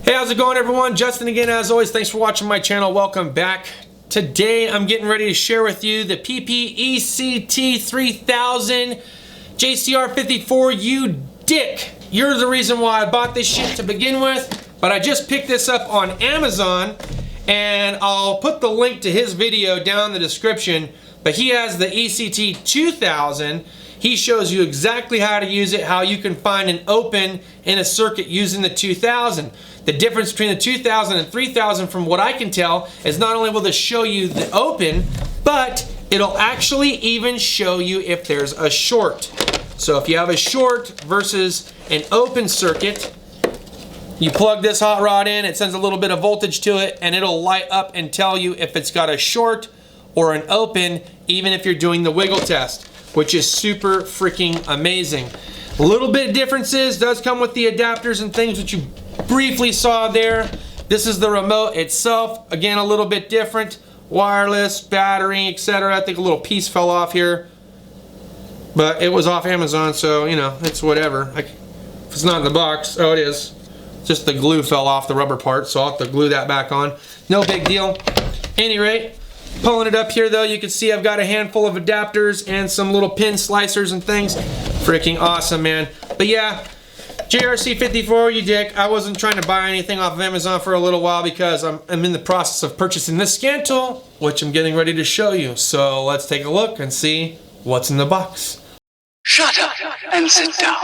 Hey, how's it going, everyone? Justin again, as always. Thanks for watching my channel. Welcome back. Today, I'm getting ready to share with you the PPECT3000 JCR54. You dick! You're the reason why I bought this shit to begin with, but I just picked this up on Amazon, and I'll put the link to his video down in the description, but he has the ECT2000. He shows you exactly how to use it, how you can find an open in a circuit using the 2000. The difference between the 2000 and 3000, from what I can tell, is not only will this show you the open, but it'll actually even show you if there's a short. So if you have a short versus an open circuit, you plug this hot rod in, it sends a little bit of voltage to it, and it'll light up and tell you if it's got a short or an open, even if you're doing the wiggle test, which is super freaking amazing. A little bit of differences does come with the adapters and things which you briefly saw there. This is the remote itself. Again, a little bit different. Wireless, battery, etc. I think a little piece fell off here, but it was off Amazon, so you know, it's whatever. If it's not in the box, oh, it is. Just the glue fell off the rubber part, so I'll have to glue that back on. No big deal. Any rate, pulling it up here though, you can see I've got a handful of adapters and some little pin slicers and things. Freaking awesome, man. But yeah, JRC54, you dick. I wasn't trying to buy anything off of Amazon for a little while because I'm in the process of purchasing this scan tool, which I'm getting ready to show you. So let's take a look and see what's in the box. Shut up and sit down.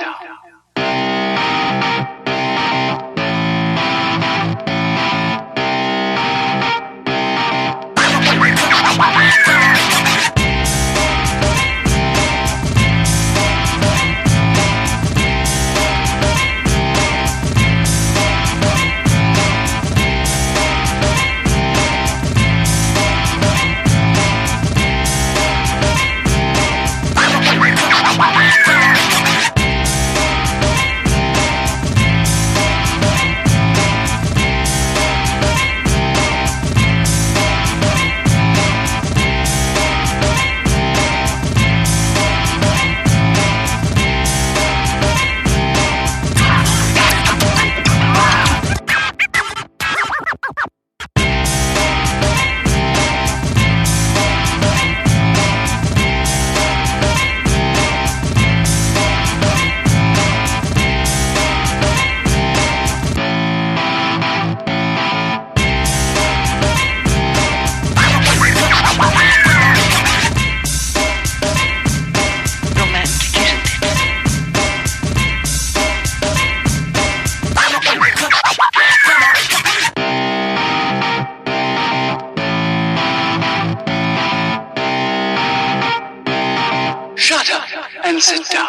Shut up and sit down.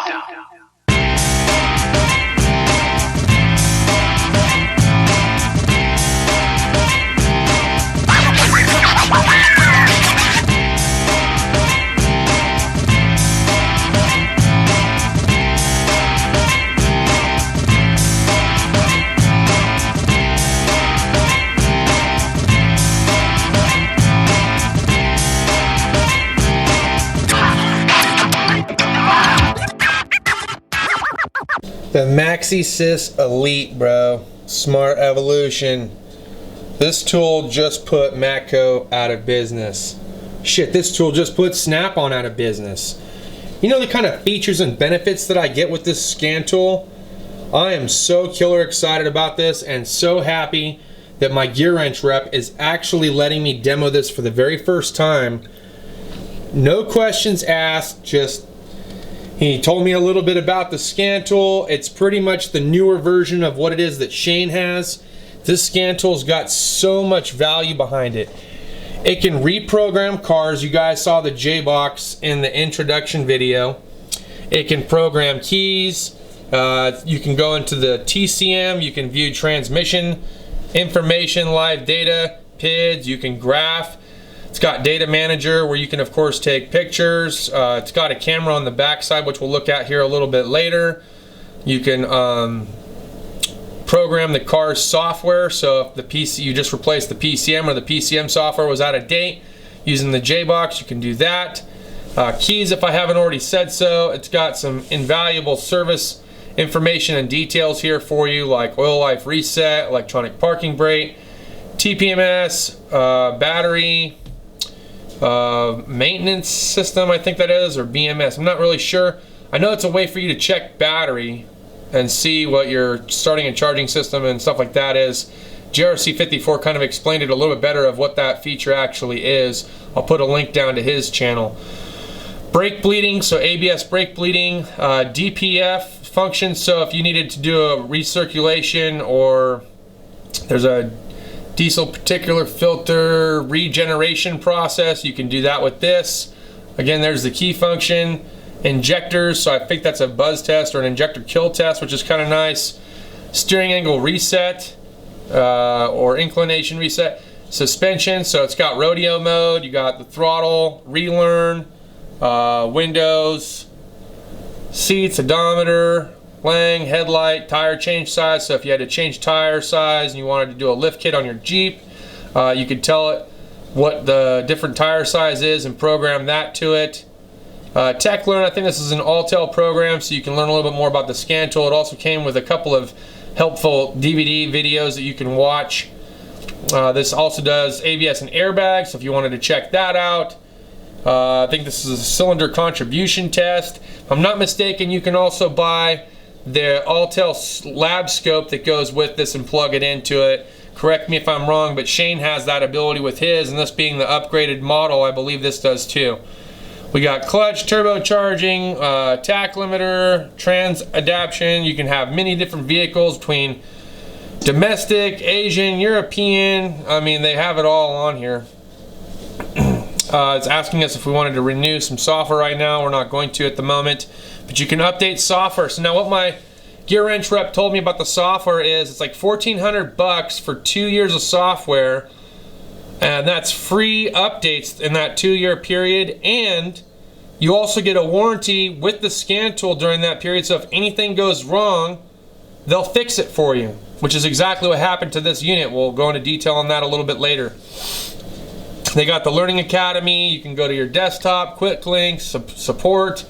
The Maxisys Elite, bro. Smart Evolution. This tool just put MATCO out of business. Shit, this tool just put Snap-on out of business. You know the kind of features and benefits that I get with this scan tool? I am so killer excited about this and so happy that my gear wrench rep is actually letting me demo this for the very first time. No questions asked, just he told me a little bit about the scan tool. It's pretty much the newer version of what it is that Shane has. This scan tool's got so much value behind it. It can reprogram cars. You guys saw the J-Box in the introduction video. It can program keys. You can go into the TCM. You can view transmission information, live data, PIDs. You can graph. It's got data manager where you can of course take pictures. It's got a camera on the back side, which we'll look at here a little bit later. You can program the car's software, so if the PC, you just replaced the PCM or the PCM software was out of date, using the J-Box you can do that. Keys, if I haven't already said so. It's got some invaluable service information and details here for you, like oil life reset, electronic parking brake, TPMS, battery, maintenance system, I think that is, or BMS. I'm not really sure. I know it's a way for you to check battery and see what your starting and charging system and stuff like that is. JRC54 kind of explained it a little bit better of what that feature actually is. I'll put a link down to his channel. Brake bleeding, so ABS brake bleeding, DPF function, so if you needed to do a recirculation or there's a diesel particulate filter regeneration process, you can do that with this. Again, there's the key function. Injectors, so I think that's a buzz test or an injector kill test, which is kind of nice. Steering angle reset or inclination reset. Suspension, so it's got rodeo mode, you got the throttle, relearn, windows, seats, odometer, lang, headlight, tire change size. So if you had to change tire size and you wanted to do a lift kit on your Jeep, you could tell it what the different tire size is and program that to it. Tech Learn, I think this is an Autel program, so you can learn a little bit more about the scan tool. It also came with a couple of helpful DVD videos that you can watch. This also does ABS and airbags, so if you wanted to check that out. I think this is a cylinder contribution test. If I'm not mistaken, you can also buy the Autel lab scope that goes with this and plug it into it. Correct me if I'm wrong, but Shane has that ability with his, and this being the upgraded model, I believe this does too. We got clutch, turbocharging, tach limiter, trans adaptation. You can have many different vehicles between domestic, Asian, European. I mean, they have it all on here. It's asking us if we wanted to renew some software right now. We're not going to at the moment, but you can update software. So now what my Gear Wrench rep told me about the software is it's like $1,400 for 2 years of software. And that's free updates in that 2-year period, and you also get a warranty with the scan tool during that period, so if anything goes wrong, they'll fix it for you, which is exactly what happened to this unit. We'll go into detail on that a little bit later. They got the Learning Academy. You can go to your desktop, quick links, support,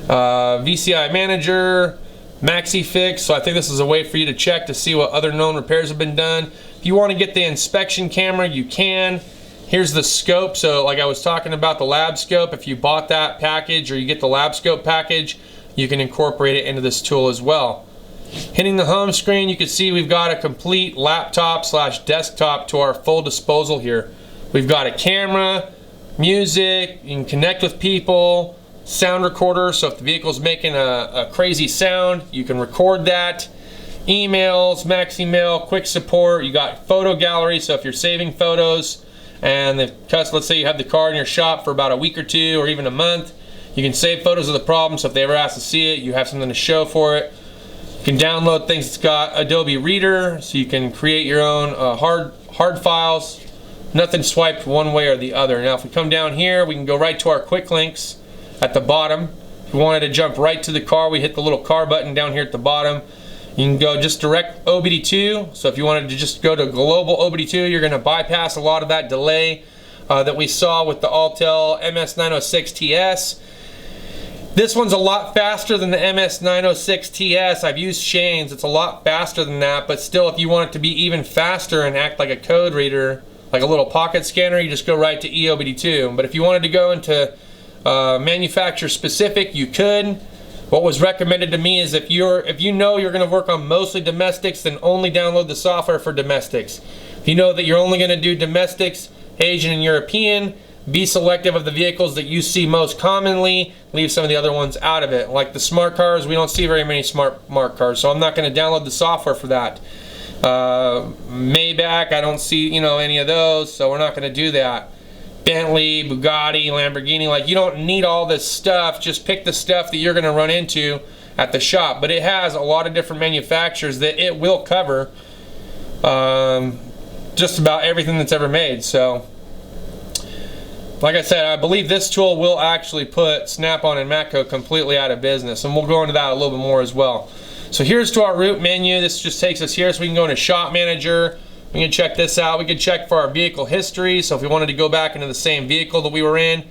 VCI Manager, Maxifix, so I think this is a way for you to check to see what other known repairs have been done. If you want to get the inspection camera, you can. Here's the scope, so like I was talking about the lab scope, if you bought that package or you get the lab scope package, you can incorporate it into this tool as well. Hitting the home screen, you can see we've got a complete laptop / desktop to our full disposal here. We've got a camera, music, you can connect with people, sound recorder, so if the vehicle's making a crazy sound, you can record that. Emails, max email, quick support. You got photo gallery, so if you're saving photos and let's say you have the car in your shop for about a week or two or even a month, you can save photos of the problem, so if they ever ask to see it, you have something to show for it. You can download things. It's got Adobe Reader, so you can create your own hard files. Nothing swiped one way or the other. Now if we come down here, we can go right to our quick links at the bottom. If we wanted to jump right to the car, we hit the little car button down here at the bottom. You can go just direct OBD2, so if you wanted to just go to global OBD2, you're going to bypass a lot of that delay that we saw with the Autel MS906TS. This one's a lot faster than the MS906TS. I've used Shane's, it's a lot faster than that, but still if you want it to be even faster and act like a code reader, like a little pocket scanner, you just go right to eOBD2. But if you wanted to go into manufacturer specific, you could. What was recommended to me is if you know you're going to work on mostly domestics, then only download the software for domestics. If you know that you're only going to do domestics, Asian and European, be selective of the vehicles that you see most commonly, leave some of the other ones out of it. Like the smart cars, we don't see very many smart cars, so I'm not going to download the software for that. Maybach, I don't see any of those, so we're not going to do that. Bentley, Bugatti, Lamborghini, like you don't need all this stuff. Just pick the stuff that you're going to run into at the shop. But it has a lot of different manufacturers that it will cover just about everything that's ever made. So like I said, I believe this tool will actually put Snap-on and MATCO completely out of business, and we'll go into that a little bit more as well. So here's to our root menu. This just takes us here, so we can go into Shop Manager. We can check this out. We can check for our vehicle history. So if we wanted to go back into the same vehicle that we were in,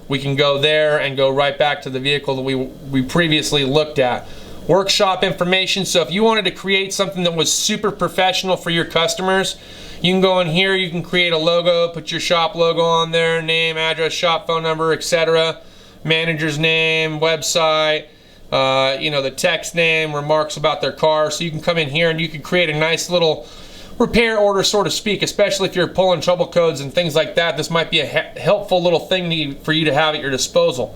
we can go there and go right back to the vehicle that we previously looked at. workshop information. So if you wanted to create something that was super professional for your customers, you can go in here, you can create a logo, put your shop logo on there, name, address, shop phone number, etc. Manager's name, website, you know, the text name, remarks about their car. So you can come in here and you can create a nice little repair order, so to speak, especially if you're pulling trouble codes and things like that. This might be a helpful little thing for you to have at your disposal.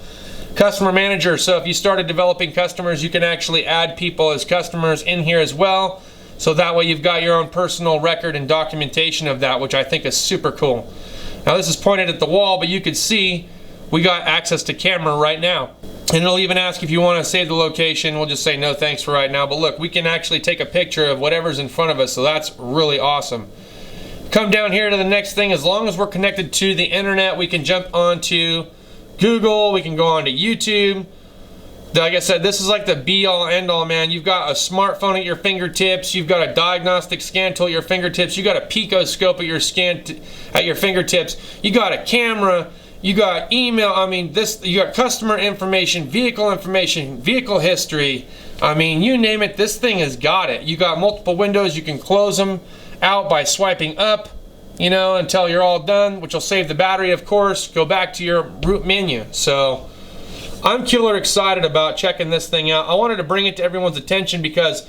Customer manager, so if you started developing customers, you can actually add people as customers in here as well. So that way you've got your own personal record and documentation of that, which I think is super cool. Now this is pointed at the wall, but you can see we got access to camera right now. And it'll even ask if you want to save the location. We'll just say no thanks for right now. But look, we can actually take a picture of whatever's in front of us, so that's really awesome. Come down here to the next thing. As long as we're connected to the internet, we can jump onto Google, we can go onto YouTube. Like I said, this is like the be-all, end-all, man. You've got a smartphone at your fingertips. You've got a diagnostic scan tool at your fingertips. You got a picoscope at your at your fingertips. You got a camera. You got email. I mean, you got customer information, vehicle history. I mean, you name it, this thing has got it. You got multiple windows. You can close them out by swiping up, you know, until you're all done, which will save the battery, of course. Go back to your root menu. So I'm killer excited about checking this thing out. I wanted to bring it to everyone's attention because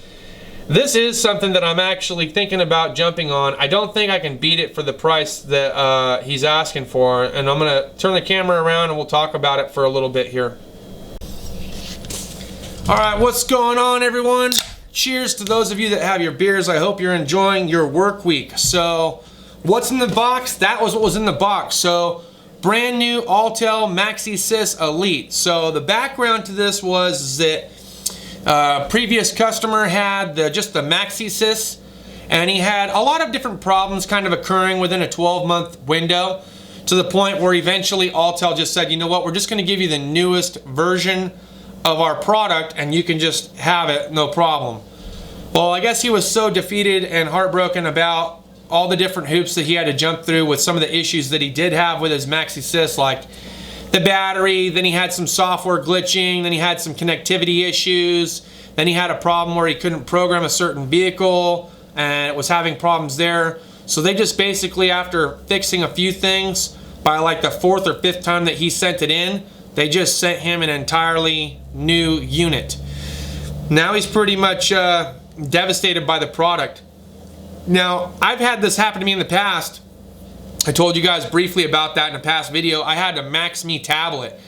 this is something that I'm actually thinking about jumping on. I don't think I can beat it for the price that he's asking for. And I'm gonna turn the camera around and we'll talk about it for a little bit here. All right, what's going on, everyone? Cheers to those of you that have your beers. I hope you're enjoying your work week. So what's in the box? That was what was in the box. So brand new Autel Maxisys Elite. So the background to this was that previous customer had just the Maxisys, and he had a lot of different problems kind of occurring within a 12-month window, to the point where eventually Autel just said, you know what, we're just going to give you the newest version of our product and you can just have it, no problem. Well, I guess he was so defeated and heartbroken about all the different hoops that he had to jump through with some of the issues that he did have with his Maxisys, like the battery, then he had some software glitching, then he had some connectivity issues, then he had a problem where he couldn't program a certain vehicle and it was having problems there. So they just basically, after fixing a few things, by like the 4th or 5th time that he sent it in, they just sent him an entirely new unit. Now he's pretty much devastated by the product. Now, I've had this happen to me in the past. I told you guys briefly about that in a past video. I had a MaxMe tablet,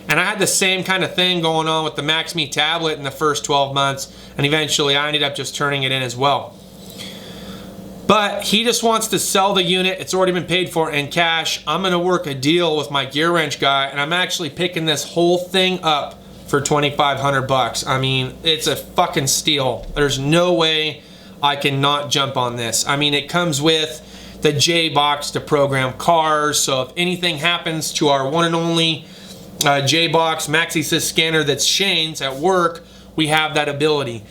and I had the same kind of thing going on with the MaxMe tablet in the first 12 months, and eventually I ended up just turning it in as well. But he just wants to sell the unit. It's already been paid for in cash. I'm gonna work a deal with my gear wrench guy, and I'm actually picking this whole thing up for 2,500 bucks. I mean, it's a fucking steal. There's no way I cannot jump on this. I mean, it comes with the J box to program cars, so if anything happens to our one and only J box Maxisys scanner that's Shane's at work, we have that ability.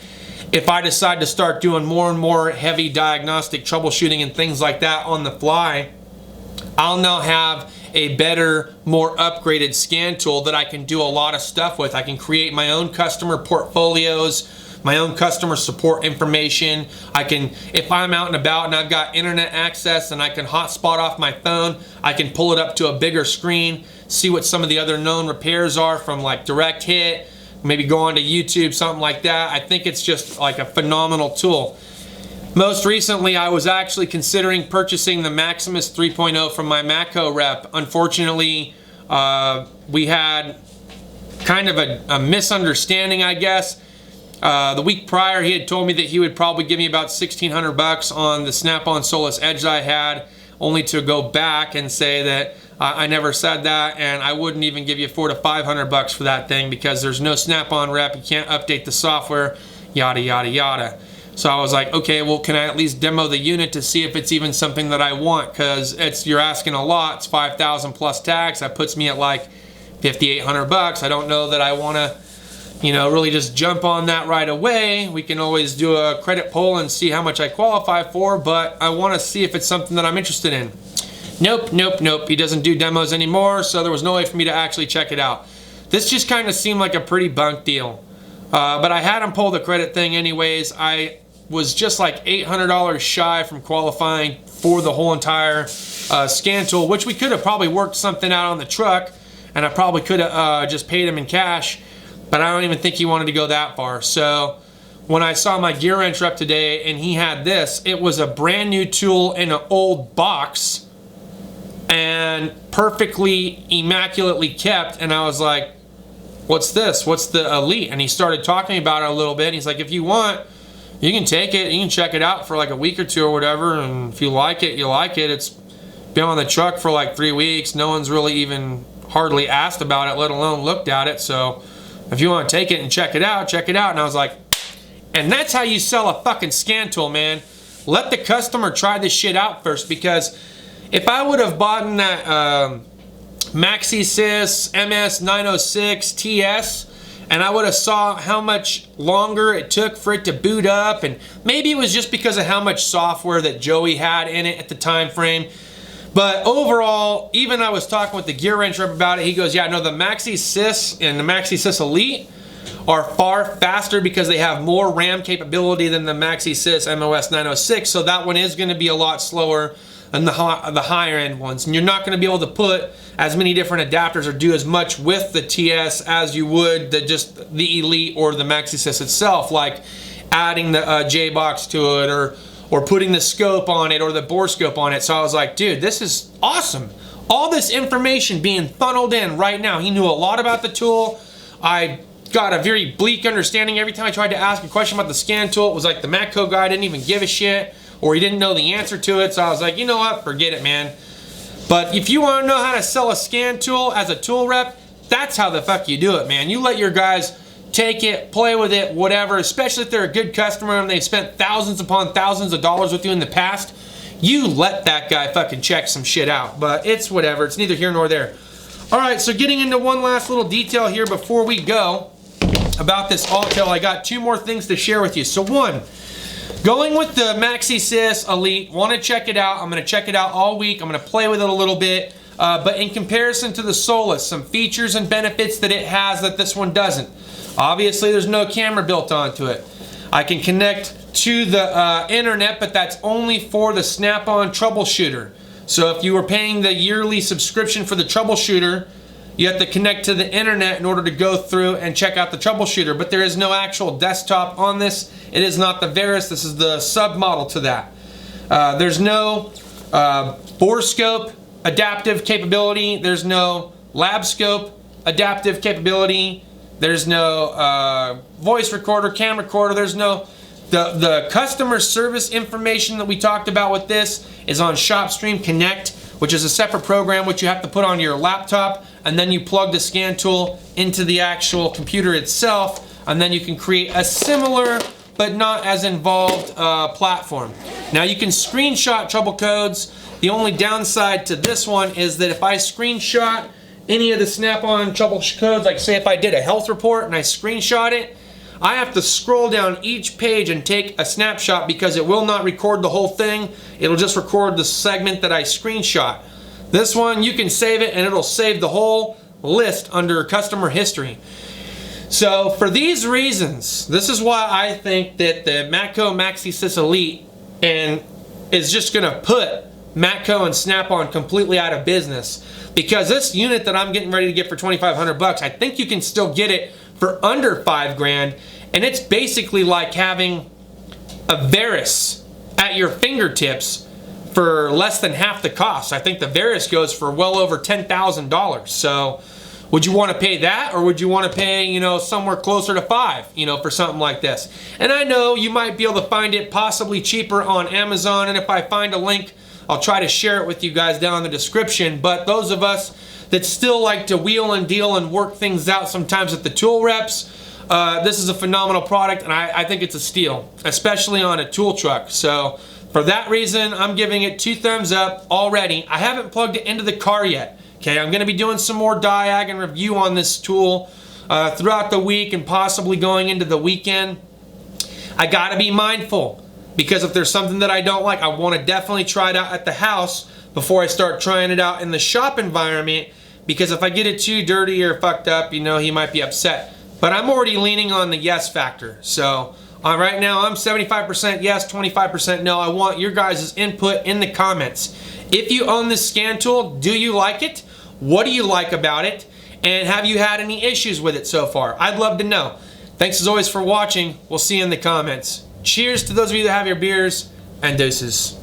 If I decide to start doing more and more heavy diagnostic troubleshooting and things like that on the fly, I'll now have a better, more upgraded scan tool that I can do a lot of stuff with. I can create my own customer portfolios, my own customer support information. I can, if I'm out and about and I've got internet access and I can hotspot off my phone, I can pull it up to a bigger screen, see what some of the other known repairs are from like direct hit, maybe go onto YouTube, something like that. I think it's just like a phenomenal tool. Most recently, I was actually considering purchasing the Maximus 3.0 from my MATCO rep. Unfortunately, we had kind of a misunderstanding, I guess. The week prior, he had told me that he would probably give me about 1,600 bucks on the Snap-on Solus Edge that I had, only to go back and say that I never said that, and I wouldn't even give you 400 to 500 bucks for that thing because there's no Snap-on rep, you can't update the software, yada yada yada. So I was like, okay, well, can I at least demo the unit to see if it's even something that I want? Because you're asking a lot. It's 5,000 plus tax. That puts me at like 5,800 bucks. I don't know that I want to, you know, really just jump on that right away. We can always do a credit poll and see how much I qualify for, but I want to see if it's something that I'm interested in. Nope, nope, nope. He doesn't do demos anymore, so there was no way for me to actually check it out. This just kind of seemed like a pretty bunk deal. But I had him pull the credit thing anyways. I was just like $800 shy from qualifying for the whole entire scan tool, which we could have probably worked something out on the truck, and I probably could have just paid him in cash, but I don't even think he wanted to go that far. So when I saw my gear wrench rep today and he had this, it was a brand new tool in an old box and perfectly immaculately kept, and I was like, what's this? What's the Elite? And he started talking about it a little bit. He's like, if you want, you can take it, you can check it out for like a week or two or whatever, and if you like it, you like it. It's been on the truck for like 3 weeks. No one's really even hardly asked about it, let alone looked at it. So if you want to take it and check it out, check it out. And I was like, and that's how you sell a fucking scan tool, man. Let the customer try this shit out first, because if I would have bought that Maxisys MS906 TS, and I would have saw how much longer it took for it to boot up, and maybe it was just because of how much software that Joey had in it at the time frame, but overall, even I was talking with the gear wrench rep about it, he goes, yeah, no, the Maxisys and the Maxisys Elite are far faster because they have more RAM capability than the Maxisys MOS906, so that one is going to be a lot slower than the higher end ones, and you're not going to be able to put as many different adapters or do as much with the TS as you would just the Elite or the Maxisys itself, like adding the J-box to it or putting the scope on it or the bore scope on it. So I was like, dude, this is awesome. All this information being funneled in right now. He knew a lot about the tool. I got a very bleak understanding. Every time I tried to ask a question about the scan tool, it was like the MATCO guy didn't even give a shit, or he didn't know the answer to it. So I was like, you know what, forget it, man. But if you want to know how to sell a scan tool as a tool rep, that's how the fuck you do it, man. You let your guys take it, play with it, whatever, especially if they're a good customer and they've spent thousands upon thousands of dollars with you in the past. You let that guy fucking check some shit out. But it's whatever. It's neither here nor there. All right, so getting into one last little detail here before we go about this Autel, I got two more things to share with you. So one, going with the Maxisys Elite, want to check it out. I'm going to check it out all week. I'm going to play with it a little bit. But in comparison to the Solus, some features and benefits that it has that this one doesn't. Obviously, there's no camera built onto it. I can connect to the internet, but that's only for the Snap-on troubleshooter. So if you were paying the yearly subscription for the troubleshooter, you have to connect to the internet in order to go through and check out the troubleshooter. But there is no actual desktop on this. It is not the Veris. This is the sub-model to that. There's no bore scope adaptive capability. There's no lab scope adaptive capability. There's no voice recorder, camera recorder. There's no... The customer service information that we talked about with this is on ShopStream Connect, which is a separate program which you have to put on your laptop, and then you plug the scan tool into the actual computer itself, and then you can create a similar but not as involved platform. Now you can screenshot trouble codes. The only downside to this one is that if I screenshot any of the Snap-on trouble codes, like say if I did a health report and I screenshot it, I have to scroll down each page and take a snapshot because it will not record the whole thing. It'll just record the segment that I screenshot. This one, you can save it and it'll save the whole list under customer history. So for these reasons, this is why I think that the MATCO Maxisys Elite is just gonna put MATCO and Snap-on completely out of business, because this unit that I'm getting ready to get for $2,500, I think you can still get it for under $5,000, and it's basically like having a Veris at your fingertips for less than half the cost. I think the Veris goes for well over $10,000. So would you want to pay that, or would you want to pay, you know, somewhere closer to $5,000, you know, for something like this? And I know you might be able to find it possibly cheaper on Amazon, and if I find a link, I'll try to share it with you guys down in the description. But those of us that still like to wheel and deal and work things out sometimes at the tool reps, this is a phenomenal product, and I think it's a steal, especially on a tool truck. So for that reason, I'm giving it 2 thumbs up already. I haven't plugged it into the car yet. Okay, I'm going to be doing some more diag and review on this tool throughout the week and possibly going into the weekend. I got to be mindful, because if there's something that I don't like, I want to definitely try it out at the house before I start trying it out in the shop environment, because if I get it too dirty or fucked up, you know, he might be upset. but I'm already leaning on the yes factor. So right now I'm 75% yes, 25% no. I want your guys' input in the comments. If you own this scan tool, do you like it? What do you like about it? And have you had any issues with it so far? I'd love to know. Thanks as always for watching. We'll see you in the comments. Cheers to those of you that have your beers, and deuces.